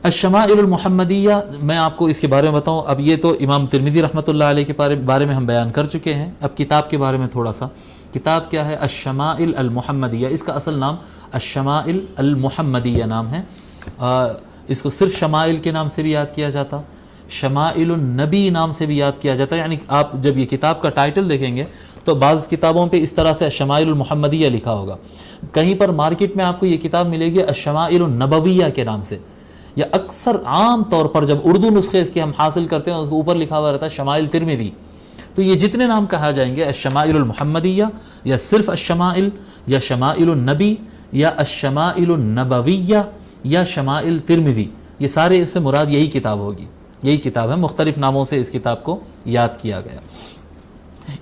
الشمائل المحمدیہ، میں آپ کو اس کے بارے میں بتاؤں. اب یہ تو امام ترمذی رحمۃ اللہ علیہ کے بارے میں ہم بیان کر چکے ہیں. اب کتاب کے بارے میں تھوڑا سا. کتاب کیا ہے؟ الشمائل المحمدیہ. اس کا اصل نام الشمائل المحمدیہ نام ہے. اس کو صرف شمائل کے نام سے بھی یاد کیا جاتا، شمائل النبی نام سے بھی یاد کیا جاتا ہے. یعنی آپ جب یہ کتاب کا ٹائٹل دیکھیں گے تو بعض کتابوں پہ اس طرح سے الشمائل المحمدیہ لکھا ہوگا. کہیں پر مارکیٹ میں آپ کو یہ کتاب ملے گی الشمائل النبویہ کے نام سے، یا اکثر عام طور پر جب اردو نسخے اس کے ہم حاصل کرتے ہیں اس کے اوپر لکھا ہوا رہتا ہے شمائل ترمذی. تو یہ جتنے نام کہا جائیں گے، الشمائل المحمدیہ یا صرف الشمائل یا شمائل النبی یا الشمائل النبویہ یا شمائل ترمذی، یہ سارے اس سے مراد یہی کتاب ہوگی. یہی کتاب ہے، مختلف ناموں سے اس کتاب کو یاد کیا گیا.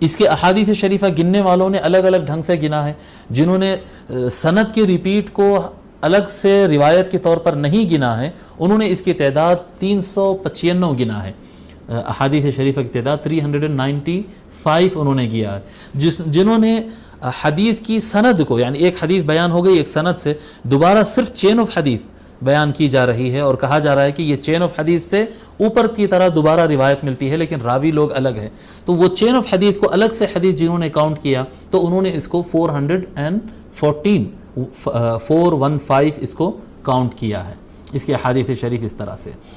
اس کے احادیث شریفہ گننے والوں نے الگ الگ ڈھنگ سے گنا ہے. جنہوں نے سند کے ریپیٹ کو الگ سے روایت کے طور پر نہیں گنا ہے، انہوں نے اس کی تعداد 395 گنا ہے. احادیث شریفہ کی تعداد 395 انہوں نے کیا ہے. جنہوں نے حدیث کی سند کو، یعنی ایک حدیث بیان ہو گئی ایک سند سے، دوبارہ صرف چین آف حدیث بیان کی جا رہی ہے اور کہا جا رہا ہے کہ یہ چین آف حدیث سے اوپر کی طرح دوبارہ روایت ملتی ہے لیکن راوی لوگ الگ ہیں. تو وہ چین آف حدیث کو الگ سے حدیث جنہوں نے کاؤنٹ کیا تو انہوں نے اس کو 415 اس کو کاؤنٹ کیا ہے. اس کے احادیث شریف اس طرح سے.